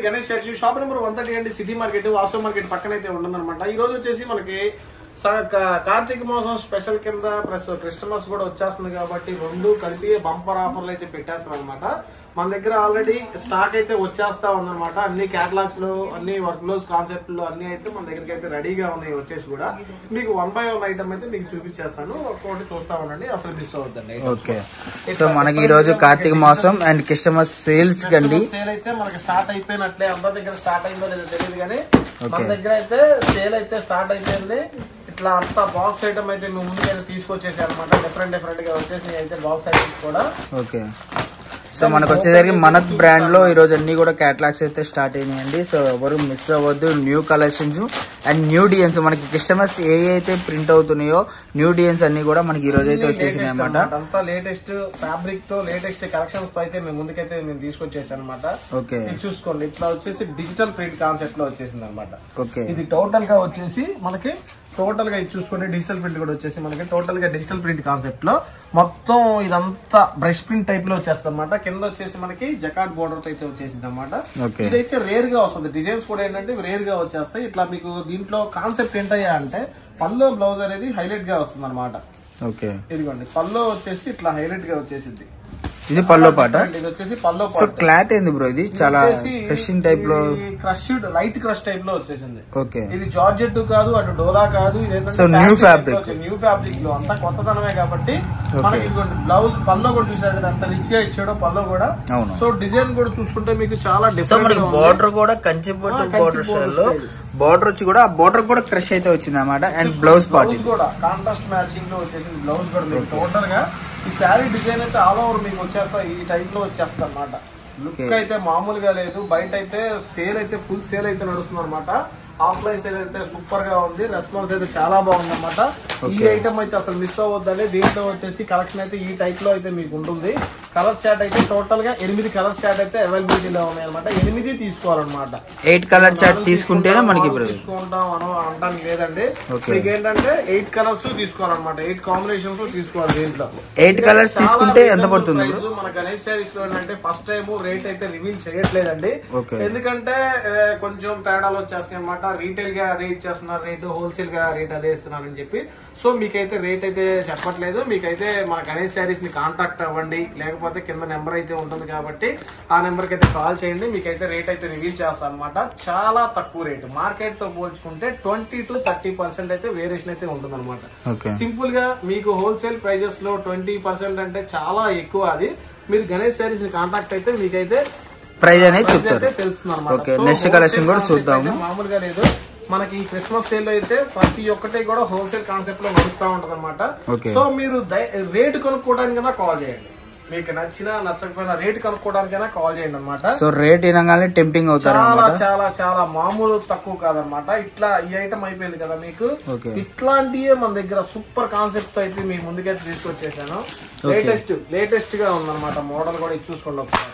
Ganesh shop number 130 అండి, city market Vasava market పక్కన అయితే ఉంటుందన్నమాట. ఈ రోజు వచ్చేసి మనకి కార్తీక మాసం స్పెషల్ కింద ప్లస్ క్రిస్టమస్ కూడా వచ్చేస్తుంది కాబట్టి రెండు కలిపి బంపర్ ఆఫర్లు అయితే పెట్టేస్తారు అనమాట. మన దగ్గర ఆల్రెడీ స్టాక్ అయితే వచ్చేస్తా ఉందన్నమాట. అన్ని క్యాటలాగ్స్ లో అన్ని వర్క్ బ్లౌజ్ కాన్సెప్ట్ లో అన్ని అయితే మన దగ్గరికి అయితే రెడీగా ఉన్నాయి. వచ్చేసి కూడా మీకు 1 by 1 ఐటమ్ అయితే మీకు చూపించేస్తాను. ఒక్కొక్కటి చూస్తా ఉండండి, అసలు మిస్ అవుతుందండి. ఓకే, సో మనకి ఈ రోజు కార్తీక మాసం అండ్ క్రిస్టమస్ సేల్స్ కండి సేల్ అయితే మనకి స్టార్ట్ అయిపోయినట్లే. అందరి దగ్గర స్టార్ట్ అయిందో లేదో తెలియదు కానీ మన దగ్గర అయితే సేల్ అయితే స్టార్ట్ అయిపోయింది. ఇట్లా అంతా బాక్స్ ఐటమ్ అయితే మేము ముందుకైతే తీసుకొచ్చేసి అనమాట. డిఫరెంట్ గా వచ్చేసి అయితే బాక్స్ ఐటమ్స్ కూడా. ఓకే, సో మనకు వచ్చేసరికి మనత్ బ్రాండ్ లో ఈ రోజు అన్ని కూడా క్యాటలాగ్స్ అయితే స్టార్ట్ అయినాయండి. సో ఎవరు మిస్ అవ్వద్దు. New collections and new designs మనకి క్రిస్టమస్ ఏ అయితే ప్రింట్ అవుతున్నాయో న్యూ డిజైన్స్ అన్ని కూడా మనకి ఈ రోజు అయితే వచ్చేసినాయి అనమాట. అంతా లేటెస్ట్ ఫ్యాబ్రిక్ తో లేటెస్ట్ కలెక్షన్స్ తో అయితే మేము ముందుకైతే మేము తీసుకొచ్చేసాం అనమాట. ఓకే, చూసుకోండి, ఇట్లా వచ్చేసి డిజిటల్ ప్రింట్ కాన్సెప్ట్ లో వచ్చేసింది అనమాట. ఓకే, ఇది టోటల్ గా వచ్చేసి మనకి టోటల్ గా ఇది చూసుకోండి. డిజిటల్ ప్రింట్ కూడా వచ్చేసి మనకి టోటల్ గా డిజిటల్ ప్రింట్ కాన్సెప్ట్ లో మొత్తం ఇదంతా బ్రష్ ప్రింట్ టైప్ లో వచ్చేస్తుంది అనమాట. కింద వచ్చేసి మనకి జకాట్ బోర్డర్ తో అయితే వచ్చేసింది అనమాట. ఇదైతే రేర్ గా వస్తుంది. డిజైన్స్ కూడా ఏంటంటే రేర్ గా వచ్చేస్తాయి. ఇట్లా మీకు దీంట్లో కాన్సెప్ట్ ఏంటయ్యా అంటే పల్లో బ్లౌజ్ అనేది హైలైట్ గా వస్తుంది అనమాట. ఓకే, ఇదిగోండి పల్లో వచ్చేసి ఇట్లా హైలైట్ గా వచ్చేసింది. ఇది పల్లో పాట. ఇది వచ్చేసి పల్లో సో క్లాత్ ఏంది బ్రో? ఇది చాలా క్రషింగ్ టైప్ లో, క్రష్డ్ లైట్ క్రష్ టైప్ లో వచ్చేసింది. ఓకే, ఇది జార్జెట్ కాదు, అటు డోలా కాదు. సో న్యూ ఫ్యాబ్రిక్ లో అంతా కొత్తదనమే కాబట్టి మనకి ఇదిగోండి బ్లౌజ్ పల్లో కూడా చూసారు అంత రిచ్ గా ఇచ్చాడో పల్లో కూడా. సో డిజైన్ కూడా చూసుకుంటే మీకు చాలా డిఫరెంట్. బోర్డర్ కూడా కంచి బోర్డర్ స్టైల్ లో బోర్డర్ వచ్చి కూడా బోర్డర్ కూడా క్రష్ అయితే వచ్చింది అనమాట. అండ్ బ్లౌజ్ పార్ట్ కూడా కాంట్రాస్ట్ మ్యాచింగ్ లో వచ్చేసింది. బ్లౌజ్ కూడా మీకు టోటల్ గా ఈ శారీ డిజైన్ అయితే ఆల్ ఓవర్ మీకు వచ్చేస్తా ఈ టైప్ లో వచ్చేస్తా అనమాట. లుక్ అయితే మామూలుగా లేదు. బయట అయితే సేల్ అయితే ఫుల్ సేల్ అయితే నడుస్తుంది అనమాట. ఆఫ్లైన్ సేల్ అయితే సూపర్ గా ఉంది. రెస్పాన్స్ అయితే చాలా బాగుంది అనమాట. ఈ ఐటమ్ అయితే అసలు మిస్ అవ్వద్దండి. దీంట్లో వచ్చేసి కలెక్షన్ అయితే ఈ టైప్ లో అయితే మీకు ఉంటుంది. కలర్ చార్ట్ అయితే టోటల్ గా 8 కలర్ చార్ట్ అయితే అవైలబిలిటీలో ఉన్నాయి అనమాట. 8 తీసుకోవాలన్నమాట. 8 కలర్ చార్ట్ తీసుకుంటేనే మనకి తీసుకుంటాం అనడానికి లేదండి. మీకు ఏంటంటే 8 కలర్స్ తీసుకోవాలన్నమాట. 8 కాంబినేషన్స్ తీసుకోవాలి. దీంట్లో 8 కలర్స్ తీసుకుంటే ఎంత పడుతుంది? మన గణేష్ శారీస్ లో ఏంటంటే ఫస్ట్ టైం రేట్ అయితే రివీల్ చేయట్లేదండి. ఎందుకంటే కొంచెం తేడాలు వచ్చేస్తాయి అనమాట. రీటైల్ గా రేట్ చేస్తున్నారు, రేటు హోల్సేల్ గా రేట్ అదే ఇస్తున్నారని చెప్పి. సో మీకైతే రేట్ అయితే చెప్పట్లేదు. మీకైతే మన గణేష్ శారీస్ ని కాంటాక్ట్ అవ్వండి, లేకపోతే కింద నెంబర్ అయితే ఉంటుంది కాబట్టి ఆ నెంబర్ కి అయితే కాల్ చేయండి. మీకైతే రేట్ అయితే రివీల్ చేస్తాం అనమాట. చాలా తక్కువ రేటు. మార్కెట్ తో పోల్చుకుంటే 20 to 30% అయితే వేరియేషన్ అయితే ఉంటుంది అనమాట. సింపుల్ గా మీకు హోల్సేల్ ప్రైజెస్ లో 20% అంటే చాలా ఎక్కువ. అది మీరు గణేష్ శారీస్ ని కాంటాక్ట్ అయితే మీకైతే ప్రైజ్ అనేది చెప్తారు. ఓకే, నెక్స్ట్ కలెక్షన్ కూడా చూద్దాము. మామూలుగా లేదు, మనకి ఈ క్రిస్మస్ సేల్ లో అయితే ప్రతి ఒక్కటి కూడా హోల్సేల్ కాన్సెప్ట్ లో నడుస్తూ ఉంటది అనమాట. సో మీరు రేట్ కొనుక్కోవడానికైనా కాల్ చేయండి. మీకు నచ్చినా నచ్చకపోయినా రేట్ కనుక్కోవడానికైనా కాల్ చేయండి అనమాట. సో రేట్ వినగానే టెంప్టింగ్ అవుతారు. చాలా చాలా చాలా మామూలు తక్కువ కాదనమాట. ఇట్లా ఈ ఐటమ్ అయిపోయింది కదా మీకు. ఇట్లాంటివే మన దగ్గర సూపర్ కాన్సెప్ట్ అయితే మీ ముందుకైతే తీసుకొచ్చేసాను. లేటెస్ట్ గా ఉందన్నమాట. మోడల్ కూడా ఇది చూసుకోండి ఒకసారి.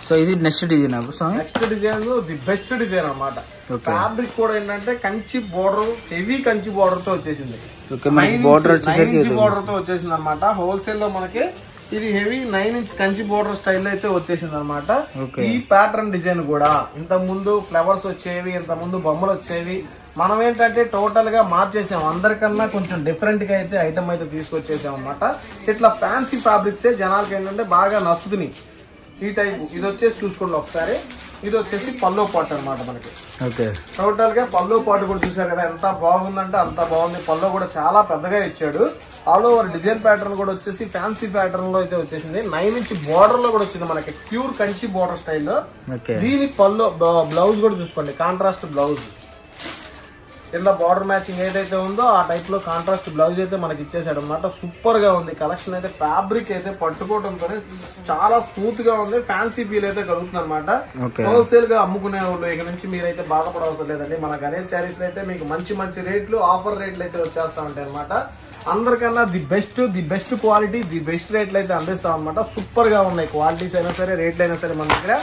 సో ఇది next design. Next design the best design అన్నమాట. ఫ్యాబ్రిక్ కూడా ఏంటంటే Kanchi border, heavy Kanchi border తో వచ్చేసింది. బోర్డర్ తో వచ్చేసింది అనమాట. హోల్సేల్ లో మనకి ఇది heavy 9 inch Kanchi border style అయితే వచ్చేసింది అనమాట. ఈ ప్యాటర్న్ డిజైన్ కూడా ఇంత ముందు ఫ్లవర్స్ వచ్చేవి, ఇంత ముందు బొమ్మలు వచ్చేవి. మనం ఏంటంటే టోటల్ గా మార్చేసాం. అందరికన్నా కొంచెం డిఫరెంట్ గా అయితే ఐటమ్ అయితే తీసుకొచ్చేసాం అనమాట. ఇట్లా ఫ్యాన్సీ ఫ్యాబ్రిక్స్ జనాలకి ఏంటంటే బాగా నచ్చుతున్నాయి. ఈ టైప్ ఇది వచ్చేసి చూసుకోండి ఒకసారి. ఇది వచ్చేసి పల్లో పాట్ అనమాట మనకి. టోటల్ గా పల్లో పాట్ కూడా చూసారు కదా, ఎంత బాగుందంటే అంత బాగుంది. పల్లో కూడా చాలా పెద్దగా ఇచ్చాడు. ఆల్ ఓవర్ డిజైన్ ప్యాటర్న్ కూడా వచ్చేసి ఫ్యాన్సీ ప్యాటర్న్ లో అయితే వచ్చేసింది. 9 inch బోర్డర్ లో కూడా వచ్చింది మనకి. ప్యూర్ కంచి బోర్డర్ స్టైల్లో. దీని పల్లో బ్లౌజ్ కూడా చూసుకోండి, కాంట్రాస్ట్ బ్లౌజ్. కింద బార్డర్ మ్యాచింగ్ ఏదైతే ఉందో ఆ టైప్ లో కాంట్రాస్ట్ బ్లౌజ్ అయితే మనకి ఇచ్చేసాడు అనమాట. సూపర్ గా ఉంది కలెక్షన్ అయితే. ఫ్యాబ్రిక్ అయితే పట్టుకోవడంతో చాలా స్మూత్ గా ఉంది. ఫ్యాన్సీ ఫీల్ అయితే కలుగుతుంది అనమాట. హోల్సేల్ గా అమ్ముకునే వాళ్ళు ఇక నుంచి మీరైతే బాధపడవసరం లేదండి. మన గణేష్ శారీస్ అయితే మీకు మంచి మంచి రేట్లు, ఆఫర్ రేట్లు అయితే వచ్చేస్తా ఉంటాయి అనమాట. అందరికన్నా the best quality, the best రేట్లు అయితే అందిస్తాం అనమాట. సూపర్ గా ఉన్నాయి. క్వాలిటీస్ అయినా సరే, రేట్లు అయినా సరే మన దగ్గర.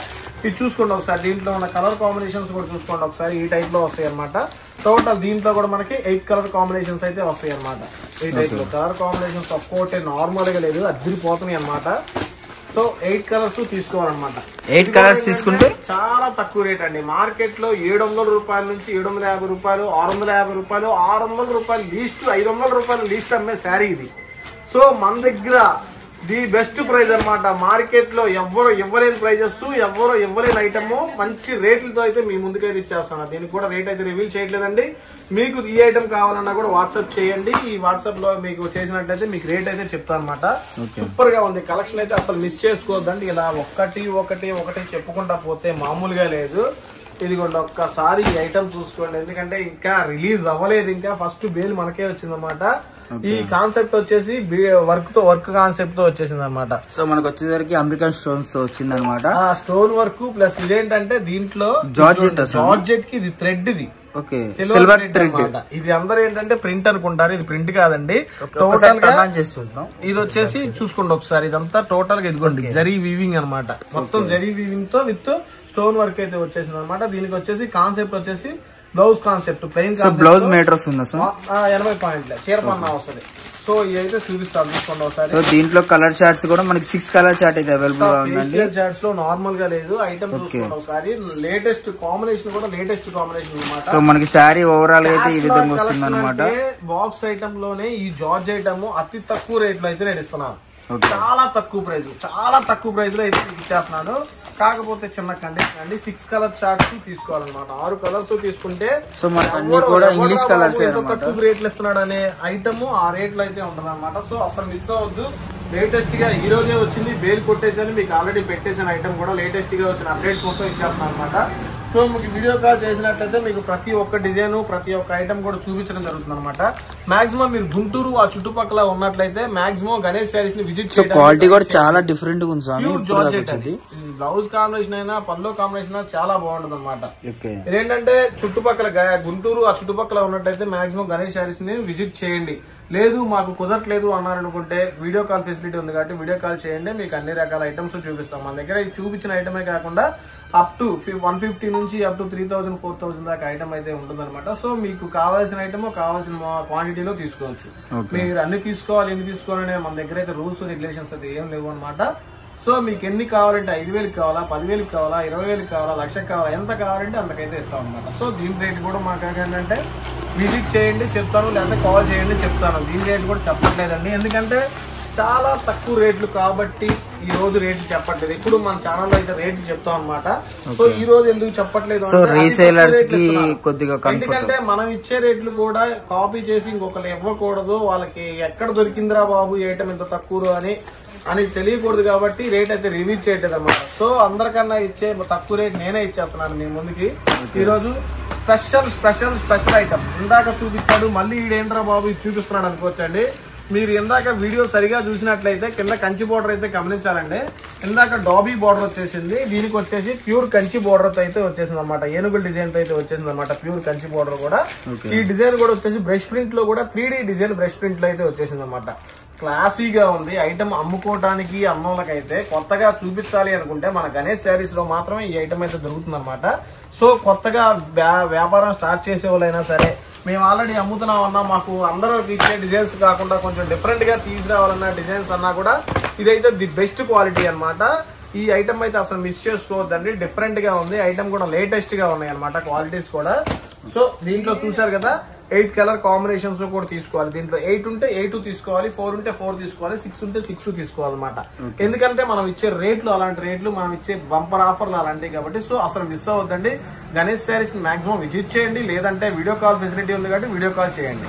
ఇది చూసుకోండి ఒకసారి. దీంట్లో ఉన్న కలర్ కాంబినేషన్స్ కూడా చూసుకోండి ఒకసారి. ఈ టైప్ లో వస్తాయి అనమాట. టోటల్ దీంట్లో కూడా మనకి 8 కలర్ కాంబినేషన్స్ అయితే వస్తాయి అనమాట. ఈ టైప్ లో కలర్ కాంబినేషన్స్ ఒక్కోటే నార్మల్ గా లేదు, అదిరిపోతున్నాయి అనమాట. సో 8 కలర్స్ తీసుకోవాలన్నమాట. 8 కలర్స్ తీసుకుంటే చాలా తక్కువ రేట్ అండి. మార్కెట్ లో 700 రూపాయల నుంచి 750 రూపాయలు, 650 రూపాయలు, 600 రూపాయలు లీస్ట్, 500 రూపాయలు లీస్ట్ అమ్మే శారీ ఇది. సో మన దగ్గర ది బెస్ట్ ప్రైస్ అనమాట. మార్కెట్ లో ఎవ్వరు ఇవ్వలేని ప్రైజెస్, ఎవ్వరు ఇవ్వలేని ఐటమ్ మంచి రేట్లతో అయితే మీ ముందుకైతే ఇచ్చేస్తాను. దీనికి కూడా రేట్ అయితే రివీల్ చేయట్లేదండి. మీకు ఈ ఐటమ్ కావాలన్నా కూడా వాట్సాప్ చేయండి. ఈ వాట్సాప్ లో మీకు చేసినట్లయితే మీకు రేట్ అయితే చెప్తాను అనమాట. సూపర్ గా ఉంది కలెక్షన్ అయితే, అసలు మిస్ చేసుకోవద్దండి. ఇలా ఒకటి చెప్పుకుంటా పోతే మామూలుగా లేదు. ఇదిగోండి ఒక్కసారి ఈ ఐటమ్ చూసుకోండి, ఎందుకంటే ఇంకా రిలీజ్ అవ్వలేదు, ఇంకా ఫస్ట్ బేల్ మనకే వచ్చిందన్నమాట. ఈ కాన్సెప్ట్ వచ్చేసి వర్క్ కాన్సెప్ట్ తో వచ్చేసింది అనమాట. సో మనకు వచ్చేసరికి అమెరికన్ స్టోన్స్ తో వచ్చింది అనమాట. స్టోన్ వర్క్ ప్లస్ ఇదేంటంటే దీంట్లో జార్జెట్ కి ఇది థ్రెడ్, ఇది సిల్వర్ థ్రెడ్. ఇది అందరూ ఏంటంటే ప్రింట్ అనుకుంటారు, ఇది ప్రింట్ కాదండి. టోటల్ గా ఇది వచ్చేసి చూసుకోండి ఒకసారి, ఇదంతా టోటల్ గా ఇదిగోండి జరీ వీవింగ్ అనమాట. మొత్తం జరీ వీవింగ్ తో విత్ స్టోన్ వర్క్ అయితే వచ్చేసింది అనమాట. దీనికి వచ్చేసి కాన్సెప్ట్ వచ్చేసి blouse concept, plain blouse metre వస్తుందా సార్? 80 పాయింట్లే చీర పన్నా వస్తుంది. సో ఇదైతే చూపిస్తాను చూసుకోండి ఒకసారి. సో దీంట్లో కలర్ చార్ట్స్ కూడా మనకి 6 కలర్ చార్ట్ అయితే అవైలబుల్ గా ఉందండి. చార్ట్స్ లో నార్మల్ గా లేదు, ఐటమ్ చూసుకోండి ఒకసారి. లేటెస్ట్ కాంబినేషన్ కూడా లేటెస్ట్ కాంబినేషన్ అనమాట. సో మనకి శారీ ఓవరాల్ అయితే ఈ విధంగా వస్తుంది అనమాట. బాక్స్ ఐటమ్ లోనే ఈ జార్జ్ ఐటమ్ అతి తక్కువ రేట్ లో అయితే నేను ఇస్తున్నాను. చాలా తక్కువ ప్రైస్ లో అయితే ఇచ్చేస్తున్నాను. కాకపోతే చిన్న కండిషన్ అండి, 6 కలర్ చార్ట్స్ తీసుకోవాలన్నమాట. 6 కలర్స్ తీసుకుంటే సో మనకి అన్ని కూడా ఇంగ్లీష్ కలర్స్ తక్కువ రేట్లు ఇస్తున్నాడు అనే ఐటమ్ ఆ రేట్లు అయితే ఉంటది అనమాట. సో అసలు మిస్ అవ్వద్దు. లేటెస్ట్ గా ఈ రోజే వచ్చింది, బేల్ కొట్టేసాను, మీకు ఆల్రెడీ పెట్టేసిన ఐటమ్ కూడా లేటెస్ట్ గా వచ్చిన అప్డేట్స్ మొత్తం ఇచ్చేస్తున్నాను అనమాట. సో మీకు వీడియో కాల్ చేసినట్లయితే మీకు ప్రతి ఒక్క డిజైన్, ప్రతి ఒక్క ఐటమ్ కూడా చూపించడం జరుగుతుంది అనమాట. మాక్సిమం మీరు గుంటూరు ఆ చుట్టుపక్కల ఉన్నట్లయితే మాక్సిమం గణేష్ శారీస్ ని విజిట్ చేయండి. క్వాలిటీ కూడా చాలా డిఫరెంట్ గా ఉంది. బ్లౌజ్ కాంబినేషన్ అయినా పల్లో కాంబినేషన్ అయినా చాలా బాగుంటది అనమాట. ఇదేంటంటే చుట్టుపక్కల గుంటూరు ఆ చుట్టుపక్కల ఉన్నట్టయితే మాక్సిమం గణేష్ శారీస్ ని విజిట్ చేయండి. లేదు మాకు కుదరట్లేదు అన్నారనుకుంటే వీడియో కాల్ ఫెసిలిటీ ఉంది కాబట్టి వీడియో కాల్ చేయండి, మీకు అన్ని రకాల ఐటమ్స్ చూపిస్తాం. మన దగ్గర చూపించిన ఐటమే కాకుండా అప్ టు 150 నుంచి అప్ టు 3000, 4000 దాకా ఐటమ్ అయితే ఉంటుంది అనమాట. సో మీకు కావాల్సిన ఐటమ్ కావాల్సిన క్వాంటిటీలో తీసుకోవచ్చు. మీరు అన్ని తీసుకోవాలి ఎన్ని తీసుకోవాలనే మన దగ్గర అయితే రూల్స్ రెగ్యులేషన్స్ అయితే ఏం లేవు అనమాట. సో మీకు ఎన్ని కావాలంటే 5000 కావాలా, 10,000 కావాలా, 20,000 కావాలా, 1,00,000 కావాలా, ఎంత కావాలంటే అంతకైతే ఇస్తాం అనమాట. సో దీని రేట్ కూడా మాకు ఏంటంటే విజిట్ చేయండి చెప్తాను, లేకపోతే కాల్ చేయండి చెప్తాను. దీని రేట్ కూడా చెప్పట్లేదండి, ఎందుకంటే చాలా తక్కువ రేట్లు కాబట్టి ఈ రోజు రేట్లు చెప్పట్లేదు. ఇప్పుడు మన ఛానల్ లో అయితే రేట్లు చెప్తాం అనమాట. సో ఈ రోజు ఎందుకు చెప్పట్లేదు ఎందుకంటే మనం ఇచ్చే రేట్లు కూడా కాపీ చేసి ఇంకొకరు ఇవ్వకూడదు, వాళ్ళకి ఎక్కడ దొరికిందిరా బాబు ఐటమ్ ఇంత తక్కువ అని తెలియకూడదు కాబట్టి రేట్ అయితే రివీల్ చేయట్లేదు అనమాట. సో అందరికన్నా ఇచ్చే తక్కువ రేట్ నేనే ఇచ్చేస్తున్నాను మీ ముందుకి. ఈ రోజు స్పెషల్ ఐటమ్ ఇందాక చూపించాడు, మళ్ళీ ఈడేంద్రా బాబు ఇది చూపిస్తున్నాడు అనుకోవచ్చండి. మీరు ఇందాక వీడియో సరిగా చూసినట్లయితే కింద కంచి బోర్డర్ అయితే గమనించాలండి. ఇందాక డాబీ బోర్డర్ వచ్చేసింది, దీనికి వచ్చేసి ప్యూర్ కంచి బోర్డర్ అయితే వచ్చేసింది అనమాట. ఏనుగుల డిజైన్ అయితే వచ్చేసింది అనమాట, ప్యూర్ కంచి బోర్డర్ కూడా. ఈ డిజైన్ కూడా వచ్చేసి బ్రష్ ప్రింట్ లో కూడా 3D డిజైన్ బ్రష్ ప్రింట్ లో అయితే వచ్చేసింది అనమాట. క్లాసీగా ఉంది ఐటమ్. అమ్ముకోవడానికి అమ్మోళ్ళకైతే కొత్తగా చూపించాలి అనుకుంటే మన గణేష్ శారీస్ లో మాత్రమే ఈ ఐటమ్ అయితే దొరుకుతుంది అనమాట. సో కొత్తగా వ్యాపారం స్టార్ట్ చేసే వాళ్ళైనా సరే, మేము ఆల్రెడీ అమ్ముతున్నామన్నా, మాకు అందరూ ఇచ్చే డిజైన్స్ కాకుండా కొంచెం డిఫరెంట్ గా తీసుకురావాలన్న డిజైన్స్ అన్నా కూడా ఇదైతే ది బెస్ట్ క్వాలిటీ అనమాట. ఈ ఐటమ్ అయితే అసలు మిస్ చేసుకోవద్దండి, డిఫరెంట్ గా ఉంది. ఐటమ్ కూడా లేటెస్ట్ గా ఉన్నాయి అనమాట, క్వాలిటీస్ కూడా. సో దీంట్లో చూసారు కదా 8 కలర్ కాంబినేషన్స్ కూడా తీసుకోవాలి. దీంట్లో 8 ఉంటే 8 తీసుకోవాలి, 4 ఉంటే 4 తీసుకోవాలి, 6 ఉంటే 6 తీసుకోవాలన్నమాట. ఎందుకంటే మనం ఇచ్చే రేట్లు అలాంటి రేట్లు, మనం ఇచ్చే బంపర్ ఆఫర్లు అలాంటివి కాబట్టి. సో అసలు మిస్ అవ్వద్దండి. గణేష్ శారీస్ మాక్సిమం విజిట్ చేయండి, లేదంటే వీడియో కాల్ ఫెసిలిటీ ఉంది కాబట్టి వీడియో కాల్ చేయండి.